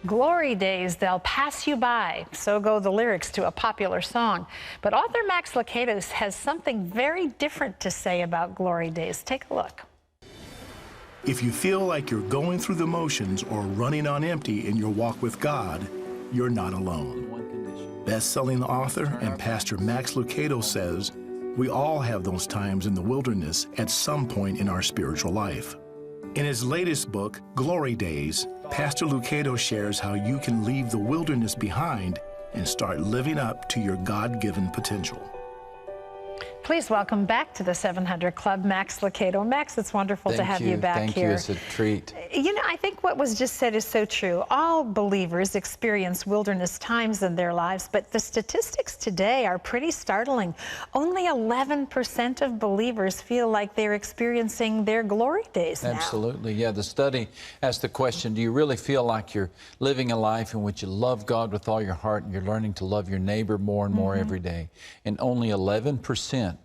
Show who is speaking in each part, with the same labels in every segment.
Speaker 1: Glory days, they'll pass you by. So go the lyrics to a popular song. But author Max Lucado has something very different to say about glory days. Take a look.
Speaker 2: If you feel like you're going through the motions or running on empty in your walk with God, you're not alone. Best-selling author and pastor Max Lucado says, we all have those times in the wilderness at some point in our spiritual life. In his latest book, Glory Days, Pastor Lucado shares how you can leave the wilderness behind and start living up to your God-given potential.
Speaker 1: Please welcome back to the 700 Club, Max Lucado. Max, it's wonderful to have you back here.
Speaker 3: Thank you. It's a treat.
Speaker 1: You know, I think what was just said is so true. All believers experience wilderness times in their lives, but the statistics today are pretty startling. Only 11% of believers feel like they're experiencing their glory days now.
Speaker 3: Absolutely, yeah. The study asked the question, do you really feel like you're living a life in which you love God with all your heart and you're learning to love your neighbor more and more every day? And only 11%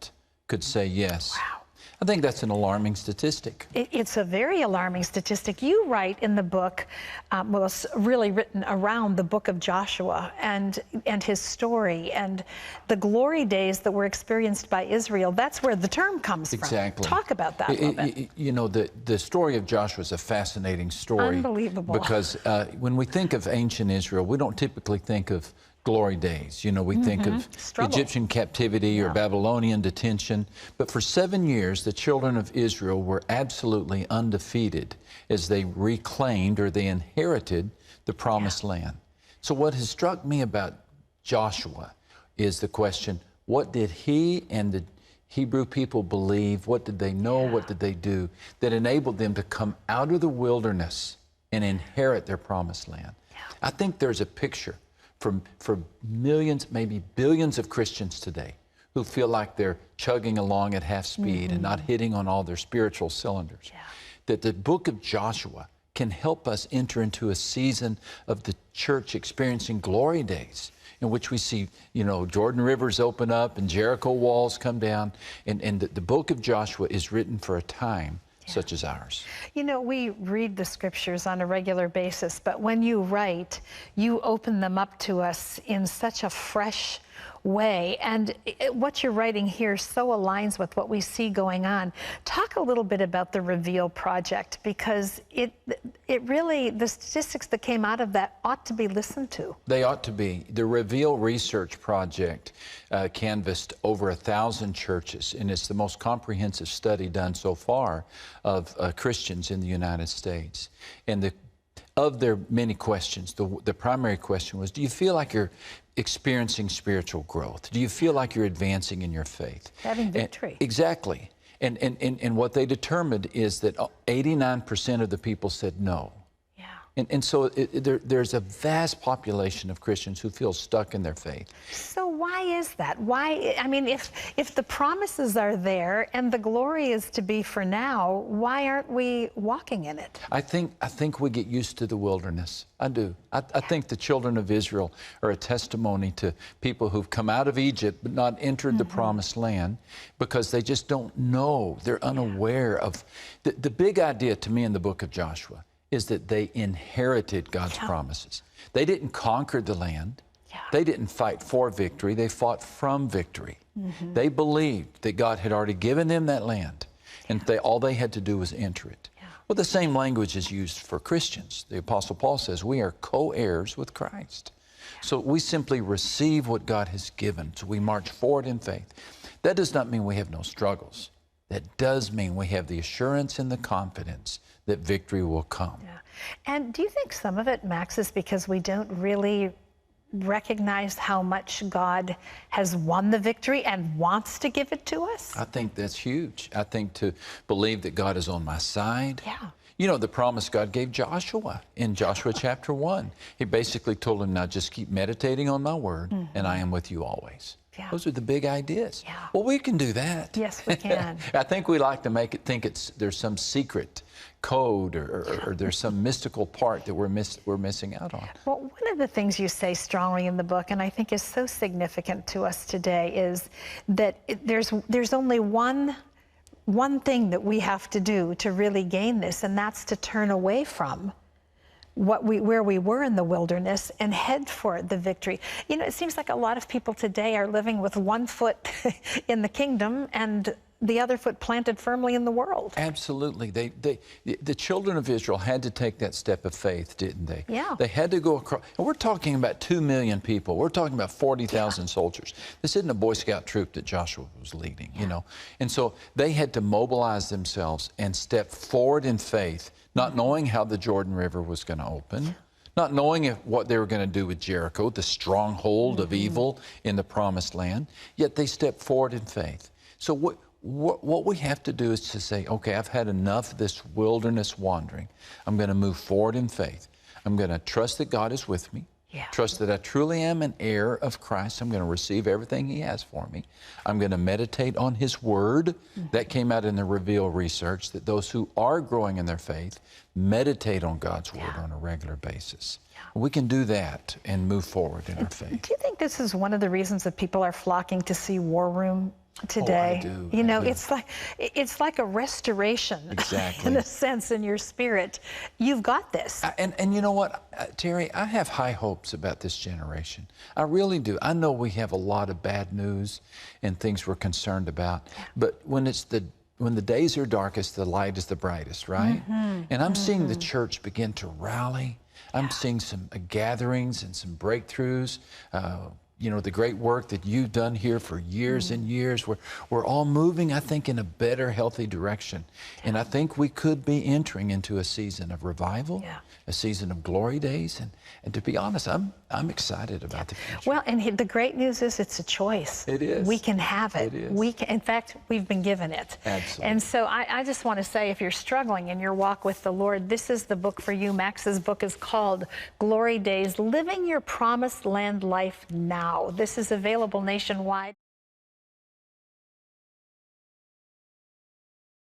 Speaker 3: could say yes.
Speaker 1: Wow.
Speaker 3: I think that's an alarming statistic.
Speaker 1: It's a very alarming statistic. You write in the book, well, it's really written around the book of Joshua and his story and the glory days that were experienced by Israel. That's where the term comes from.
Speaker 3: Exactly.
Speaker 1: Talk about that a little bit.
Speaker 3: You know, the story of Joshua is a fascinating story.
Speaker 1: Unbelievable.
Speaker 3: Because when we think of ancient Israel, we don't typically think of glory days. You know, we think of Egyptian captivity or Babylonian detention. But for 7 years, the children of Israel were absolutely undefeated as they reclaimed or they inherited the promised land. So what has struck me about Joshua is the question, what did he and the Hebrew people believe? What did they know? What did they do that enabled them to come out of the wilderness and inherit their promised land? I think there's a picture for millions, maybe billions of Christians today who feel like they're chugging along at half speed and not hitting on all their spiritual cylinders. That the book of Joshua can help us enter into a season of the church experiencing glory days in which we see, you know, Jordan rivers open up and Jericho walls come down. And the book of Joshua is written for a time such as ours. You know, we read the scriptures on a regular basis, but when you write, you open them up to us in such a fresh way. And what you're writing here so aligns with what we see going on. Talk a little bit about the Reveal Project, because it really, the statistics that came out of that ought to be listened to. They ought to be. The Reveal Research Project canvassed over 1,000 churches, and it's the most comprehensive study done so far of Christians in the United States. And of their many questions, the primary question was, do you feel like you're experiencing spiritual growth? Do you feel like you're advancing in your faith? Having victory. Exactly. And what they determined is that 89% of the people said no. And so there's a vast population of Christians who feel stuck in their faith. So why is that? Why, I mean, if the promises are there and the glory is to be for now, why aren't we walking in it? I think we get used to the wilderness. I do. I think the children of Israel are a testimony to people who've come out of Egypt but not entered the promised land because they just don't know. They're unaware of the big idea to me in the book of Joshua is that they inherited God's promises. They didn't conquer the land. They didn't fight for victory. They fought from victory. They believed that God had already given them that land, and all they had to do was enter it. Well, the same language is used for Christians. The Apostle Paul says we are co-heirs with Christ. So we simply receive what God has given, so we march forward in faith. That does not mean we have no struggles. That does mean we have the assurance and the confidence that victory will come. And do you think some of it, Max, is because we don't really recognize how much God has won the victory and wants to give it to us? I think that's huge. I think to believe that God is on my side. You know, the promise God gave Joshua in Joshua chapter 1. He basically told him, now just keep meditating on my word, and I am with you always. Those are the big ideas. Well, we can do that. Yes, we can. I think we like to make it think there's some secret code or there's some mystical part that we're missing out on. Well, one of the things you say strongly in the book, and I think is so significant to us today, is that there's only one thing that we have to do to really gain this, and that's to turn away from
Speaker 1: where we were in the wilderness and head for the victory. You know, it seems like a lot of people today are living with one foot in the kingdom and the other foot planted firmly in the world.
Speaker 3: Absolutely. The children of Israel had to take that step of faith, didn't they?
Speaker 1: Yeah.
Speaker 3: They had to go across. And we're talking about 2 million people. We're talking about 40,000 soldiers. This isn't a Boy Scout troop that Joshua was leading, you know. And so they had to mobilize themselves and step forward in faith, not knowing how the Jordan River was going to open, not knowing what they were going to do with Jericho, the stronghold of evil in the Promised Land, yet they stepped forward in faith. So what we have to do is to say, okay, I've had enough of this wilderness wandering. I'm going to move forward in faith. I'm going to trust that God is with me.
Speaker 1: Yeah.
Speaker 3: Trust that I truly am an heir of Christ. I'm going to receive everything He has for me. I'm going to meditate on His Word. That came out in the Reveal research, that those who are growing in their faith meditate on God's Word on a regular basis. We can do that and move forward in our faith.
Speaker 1: Do you think this is one of the reasons that people are flocking to see War Room today?
Speaker 3: Oh, I do.
Speaker 1: You know,
Speaker 3: I do.
Speaker 1: it's like a restoration,
Speaker 3: exactly,
Speaker 1: in a sense, in your spirit. You've got this.
Speaker 3: And you know what, Terry, I have high hopes about this generation. I really do. I know we have a lot of bad news and things we're concerned about, but when the days are darkest, the light is the brightest, right? And I'm seeing the church begin to rally. I'm seeing some gatherings and some breakthroughs. You know, the great work that you've done here for years and years. We're all moving, I think, in a better, healthy direction. And I think we could be entering into a season of revival, a season of glory days. And to be honest, I'm excited about the future.
Speaker 1: Well, and the great news is it's a choice.
Speaker 3: It is.
Speaker 1: We can have it.
Speaker 3: It is.
Speaker 1: We can, in fact, we've been given it.
Speaker 3: Absolutely.
Speaker 1: And so I just want to say, if you're struggling in your walk with the Lord, this is the book for you. Max's book is called Glory Days, Living Your Promised Land Life Now. This is available nationwide.